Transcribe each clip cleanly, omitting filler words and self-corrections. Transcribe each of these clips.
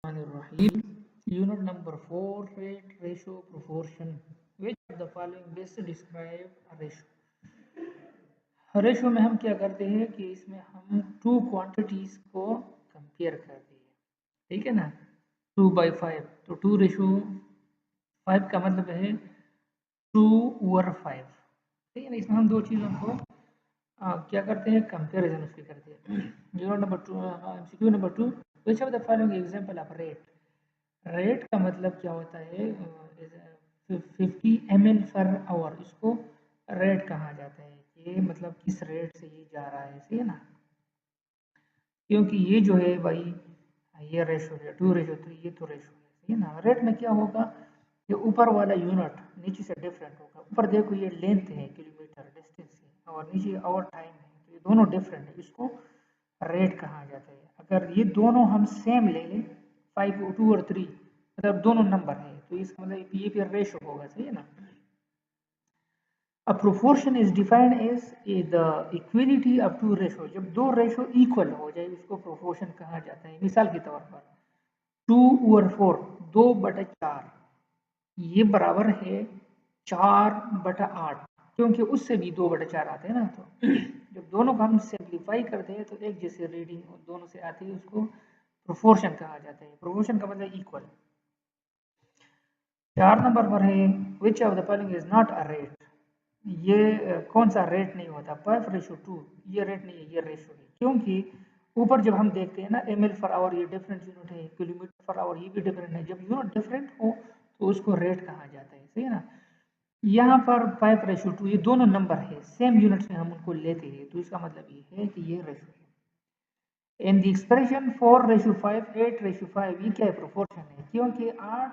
Rahim. Unit number 4, rate, ratio, proportion. Which of the following best describe a ratio? Ratio में हम क्या करते हैं कि इसमें हम टू क्वांटिटीज को कंपेयर करते हैं, ठीक है ना। 2/5, तो 2:5 का मतलब है 2/5, ठीक है ना। इसमें हम दो चीज़ों को क्या करते हैं, कंपेरिजन उसकी करते हैं। Unit number 2, MCQ number 2, which of the following example of rate. Rate का मतलब क्या होता है, 50 ml पर आवर, इसको रेट कहा जाता है। ये मतलब किस रेट से ये जा रहा है, सही है ना। क्योंकि ये जो है भाई, ये रेशो है 2:3, ये तो रेशो है, सही है ना। रेट में क्या होगा, ये ऊपर वाला यूनिट नीचे से डिफरेंट होगा। ऊपर देखो ये लेंथ है, किलोमीटर डिस्टेंस है, और नीचे आवर टाइम है, तो ये दोनों डिफरेंट है, इसको रेट कहा जाता है। अगर ये दोनों हम सेम ले लें, 5, 2 और 3, मतलब दोनों नंबर है, तो इसका मतलब ये फिर रेशो होगा, सही है ना। A proportion is defined as the equality of two ratio। जब दो रेशो इक्वल हो जाए उसको प्रोपोर्शन कहा जाता है। मिसाल के तौर पर 2/4, 2/4, ये बराबर है 4/8, क्योंकि उससे भी 2/4 आते हैं ना। तो जब दोनों को हम सिंप्लीफाई करते हैं तो एक जैसे रीडिंग दोनों से आती है, उसको प्रोपोर्शन कहा जाता है। प्रोपोर्शन का मतलब इक्वल। 4 नंबर पर है, विच of the following is not a rate. ये कौन सा रेट नहीं होता, 5:2, ये रेट नहीं है, ये रेशो है। क्योंकि ऊपर जब हम देखते हैं ना, ml पर आवर, ये डिफरेंट यूनिट है, किलोमीटर पर आवर, ये भी डिफरेंट है। जब यूनिट डिफरेंट हो तो उसको रेट कहा जाता है, सही है ना। यहाँ पर 5:2, ये दोनों नंबर है, सेम यूनिट से हम उनको लेते हैं, तो इसका मतलब ये है कि ये रेशो है। इन द एक्सप्रेशन 4:5, 8:5, ये क्या है, प्रोपोर्शन है। क्योंकि 8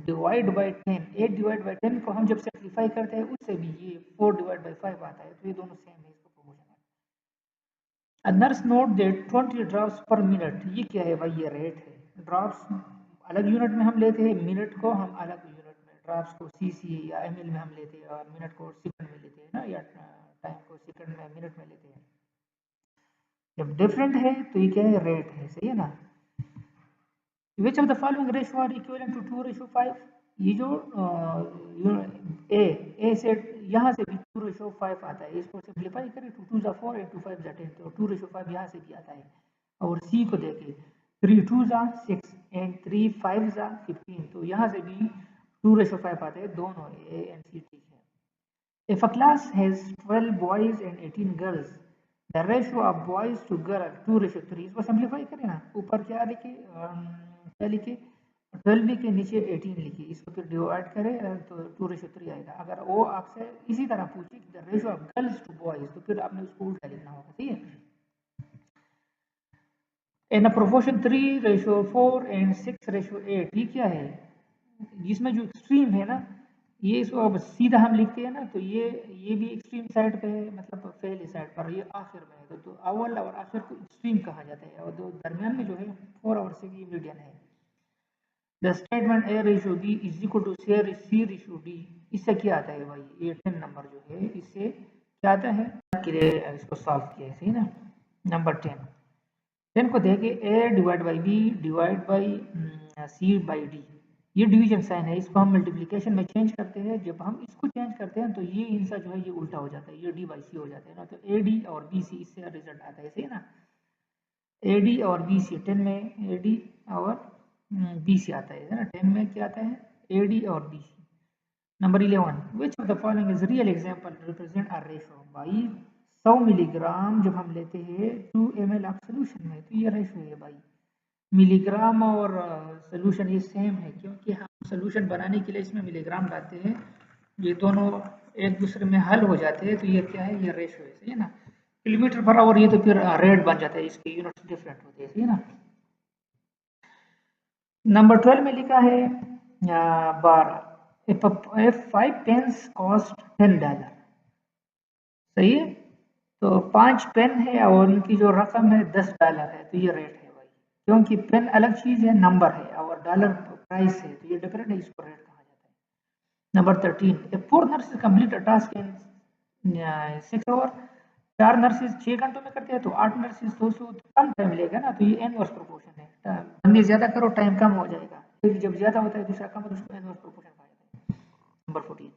डिवाइड बाई 10, 8 डिवाइड बाई 10 को हम जब सिंप्लीफाई करते हैं उससे भी ये 4/5 आता है, तो ये दोनों सेम है, इसको प्रोपोर्शन है। A nurse note that 20 drops पर मिनट, ये क्या है भाई, ये रेट है। ड्रॉप्स अलग यूनिट में हम लेते हैं, मिनट को हम अलग यूनिट में, ड्रॉप्स को सीसी या ml में हम लेते हैं, और मिनट को सेकंड में लेते हैं ना, या टाइम को सेकंड में, मिनट में लेते हैं। जब डिफरेंट है तो ये क्या है, रेट है, सही है ना। Which of the following ratio are equivalent to 2:5। ये जो ए से यहाँ से भी 2:5 आता है, इसको सिंप्लीफाई करें, 2 2 4 8 2 5 10, तो 2:5 यहाँ से भी आता है। और सी को देखें, 3 2 6 एंड 3 5 15, तो यहाँ से भी 2:5 आता है। दोनों ए एंड सी ठीक है। If a class has 12 boys and 18 girls, the ratio of boys to girl 2:3। इसको सिंप्लीफाई करें ना, ऊपर क्या लिखे, क्या लिखे, 12 के नीचे 18 लिखिए, इसको फिर डिवाइड करें तो 2:3 आएगा। अगर वो आपसे इसी तरह पूछे कि the ratio of girls to boys, तो फिर आपने उसको उल्टा लिखना होगा, ठीक है। इन अ प्रोपोर्शन 3:4 एंड 6:8, ये क्या है, जिसमें जो एक्सट्रीम है ना, ये इसको अब सीधा हम लिखते हैं ना, तो ये भी एक्सट्रीम साइड पे है, मतलब पहली साइड पर, ये आखिर में है, तो अव्वल और आखिर को एक्सट्रीम कहा जाता है, और दो दरमियान में जो है 4 और 6, ये मीडियन है। The statement A:B is equal to C:D, इससे क्या आता है भाई, ये 10 नंबर जो है, इससे क्या आता है, इसको सॉल्व किया है, सही ना। नंबर 10 को देखे, A divide by B divide by C/D, ये डिवीजन साइन है, इसको हम मल्टीप्लिकेशन में चेंज करते हैं। जब हम इसको चेंज करते हैं तो ये इनसा जो है ये उल्टा हो जाता है, ये D/C हो जाता है ना, तो AD और BC, इससे रिजल्ट आता है, सही है ना। AD और BC, 10 में AD और BC आता है ना, 10 में क्या आता है, AD और BC। Number 11, which of the following is real example represent a ratio. भाई 100 मिलीग्राम जब हम लेते हैं 2 ml ऑफ सोल्यूशन में, तो ये रेशो है भाई। मिलीग्राम और सोल्यूशन ये सेम है, क्योंकि हम सोल्यूशन बनाने के लिए इसमें मिलीग्राम डालते हैं, ये दोनों एक दूसरे में हल हो जाते हैं, तो ये क्या है, ये रेशो है, सही है ना। किलोमीटर पर आवर, ये तो फिर रेट बन जाता है, इसके यूनिट्स डिफरेंट होते हैं, सही है ना। नंबर 12 में लिखा है 12, if 5 pence cost $10, सही है। तो 5 पेन है और उनकी जो रकम है $10 है, तो ये रेट है भाई। क्योंकि पेन अलग चीज है, नंबर है, और डॉलर प्राइस है, तो ये डिफरेंट है, इसको रेट कहा जाता है। Number 13, a poor nurse complete a task in 6 hour, 4 nurses 6 घंटों में करते हैं तो 8 नर्सेज तो उसको कम टाइम लेगा ना, तो ये इनवर्स प्रोपोर्शन है। बंदे ज़्यादा करो टाइम कम हो जाएगा, फिर जब ज़्यादा होता है दूसरा कम होता है उसको इनवर्स प्रोपोर्शन कहा जाता है। नंबर 14,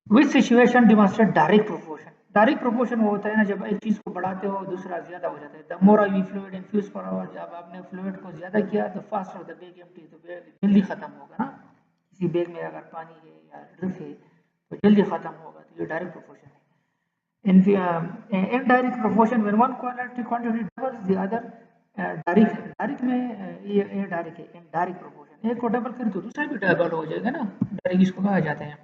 विच situation demonstrate direct proportion. Direct proportion वो होता है ना जब एक चीज़ को बढ़ाते हो दूसरा ज़्यादा हो जाता है। The more I fluid infuse per hour, जब आपने फ्लूइड को ज़्यादा किया तो फास्टर द बैग एम्प्टी, तो बैग जल्दी ख़त्म होगा ना। किसी बैग में अगर पानी है या ड्रिप है तो जल्दी ख़त्म होगा, तो ये डायरेक्ट प्रोपोर्शन है। Indirect proportion when one quantity doubles the other, direct में ये डायरेक्ट है। इनडायरेक्ट प्रोपोर्शन एक को डबल करें तो दूसरा भी डबल हो जाएगा ना, डायरेक्ट इसको कहा जाता है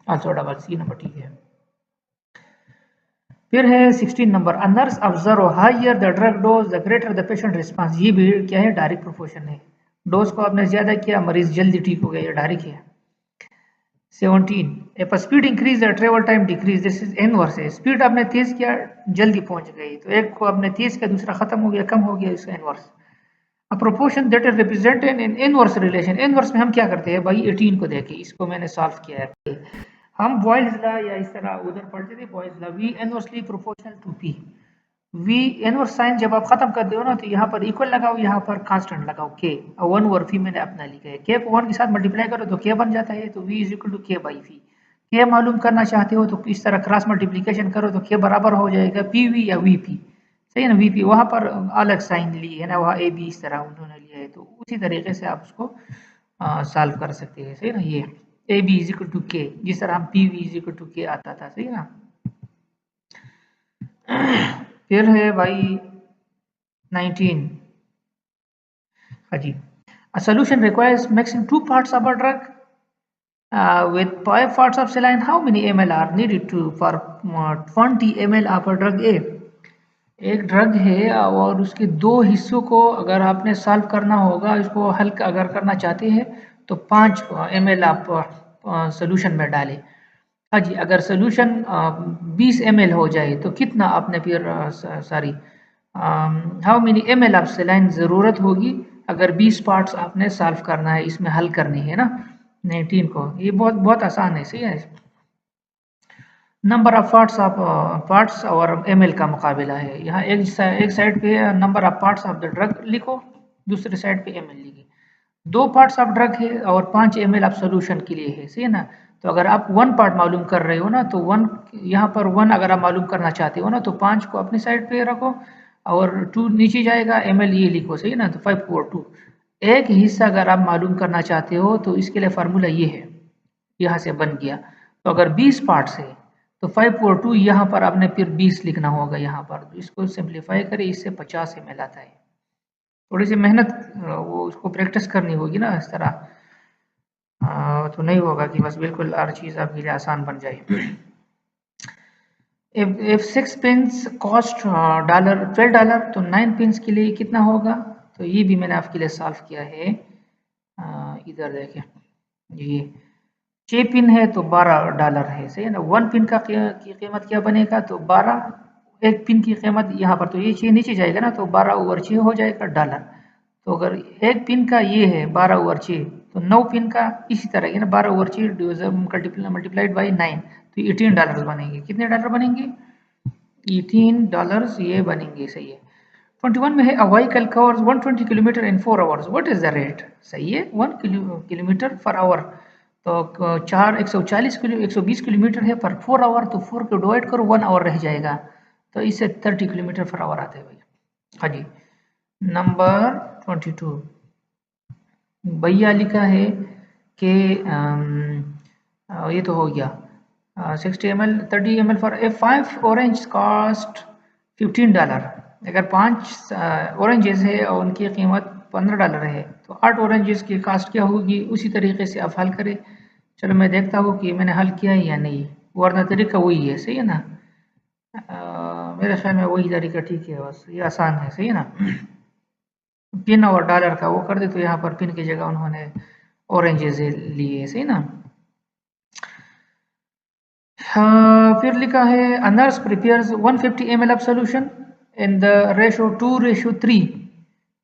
आल्सो डबल। सी नंबर ठीक है। फिर है 16 number, a nurse observe higher the drug dose the greater the patient response. ये भी क्या है, डायरेक्ट प्रोपोर्शन है। डोज को आपने ज्यादा किया मरीज जल्दी ठीक हो गया, ये डायरेक्ट है। 17, if a speed increase the travel time decrease, this is inverse है। स्पीड आपने तेज किया जल्दी पहुंच गई, तो एक को आपने तेज किया दूसरा खत्म हो गया कम हो गया, इसका inverse. A proportion that is represented in inverse relation, inverse में हम क्या करते हैं भाई, 18 को देखे, इसको मैंने सॉल्व किया है। हम बॉयल्स लॉ या इस तरह उधर पढ़ते थे Boyle's law, V inversely proportional to P. V inverse sign जब आप खत्म कर दो ना तो यहाँ पर इक्वल लगाओ, यहाँ पर कांस्टेंट लगाओ के, और 1 ओवर फी मैंने अपना लिखा है। के को 1 के साथ मल्टीप्लाई करो तो के बन जाता है, तो वी इज इक्वल टू के बाई फी। के मालूम करना चाहते हो तो इस तरह क्रॉस मल्टीप्लिकेशन करो तो के बराबर हो जाएगा पी वी या वी पी, सही है ना। वी पी वहाँ पर अलग साइन ली है ना, वहाँ ए बी इस तरह उन्होंने लिया है, तो उसी तरीके से आप उसको सॉल्व कर सकते हैं, सही ना। ये A B is equal to K, जिस तरह हम P V is equal to K आता था, सही ना। फिर है भाई 19, हाँ जी, a solution requires mixing 2 parts of a drug with 5 parts of saline. How many ml are needed to for 20 ml of a drug A? एक ड्रग है और उसके दो हिस्सों को अगर आपने सॉल्व करना होगा, इसको हल अगर करना चाहते हैं तो 5 ml आप सोल्यूशन में डालें। हाँ जी, अगर सोल्यूशन 20 ml हो जाए तो कितना आपने फिर sorry how many ml of सेलाइन ज़रूरत होगी अगर 20 पार्ट्स आपने सॉल्व करना है, इसमें हल करनी है ना 19 को। ये बहुत बहुत आसान है, सही है। नंबर ऑफ पार्ट्स और ml का मुकाबला है। यहाँ एक साइड पे number of parts of the drug लिखो, दूसरे साइड पे ml लिखिए। 2 पार्ट्स ऑफ ड्रग है और 5 ml ऑफ सोल्यूशन के लिए है, सही है ना। तो अगर आप 1 पार्ट मालूम कर रहे हो ना तो 1 यहाँ पर 1 अगर आप मालूम करना चाहते हो ना तो 5 को अपनी साइड पे रखो और 2 नीचे जाएगा, ml ये लिखो, सही है ना। तो 5/2 एक हिस्सा अगर आप मालूम करना चाहते हो तो इसके लिए फार्मूला ये है, यहाँ से बन गया। तो अगर 20 पार्ट्स है तो 5/2 यहाँ पर आपने फिर 20 लिखना होगा यहाँ पर, तो इसको सिंप्लीफाई करें, इससे 50 ml आता है। थोड़ी सी मेहनत वो उसको प्रैक्टिस करनी होगी ना, इस तरह तो नहीं होगा कि बस बिल्कुल हर चीज़ आपके लिए आसान बन जाए। if 6 पिन्स कॉस्ट $12 तो 9 पिन्स के लिए कितना होगा, तो ये भी मैंने आपके लिए सॉल्व किया है। इधर देखें, ये 6 पिन है तो $12 है, सही है ना। 1 पिन का की कीमत क्या बनेगा, तो 12, एक पिन की कीमत यहाँ पर तो ये 6 नीचे जाएगा ना, तो 12/6 हो जाएगा डॉलर। तो अगर एक पिन का ये है 12/6 तो 9 पिन का इसी तरह है ना, 12/6 मल्टीप्लाइड बाई 9 तो $18 बनेंगे। कितने डॉलर बनेंगे, $18 ये बनेंगे, सही है। 21 में है a vehicle covers 120 kilometre in 4 hours, what is the rate, सही है 1 किलोमीटर पर आवर। तो 120 किलोमीटर है पर 4 आवर, तो 4 को डिवाइड करो 1 आवर रह जाएगा, तो इससे 30 किलोमीटर पर आवर आता है भाई। हाँ जी, नंबर 22 भैया लिखा है कि ये तो हो गया 60 ml 30 ml for a 5 orange cost $15। अगर 5 ऑरेंजेस है और उनकी कीमत $15 है तो 8 ऑरेंजेस की कास्ट क्या होगी, उसी तरीके से आप हल करें। चलो मैं देखता हूँ कि मैंने हल किया है या नहीं, वरना तरीका वही है, सही है ना। मेरे ख्याल में वही तरीका ठीक है, बस ये आसान है, सही है ना। पिन और डॉलर का वो कर दे तो यहाँ पर पिन की जगह उन्होंने ऑरेंजेस लिए, सही ना। फिर लिखा है a nurse prepares 150 ml of solution in the ratio 2:3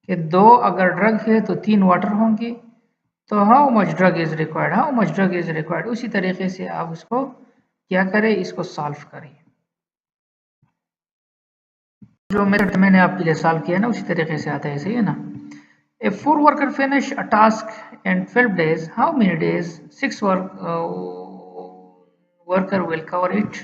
कि 2 अगर ड्रग है तो 3 वाटर होंगे, तो how much drug is required, how much drug is required. उसी तरीके से आप उसको क्या करें, इसको सॉल्व करें। जो मेथड मैंने आपके लिए सॉल्व किया ना उसी तरीके से आता है, सही है ना। If 4 worker finish a task in 12 days, how many days 6 worker will cover it?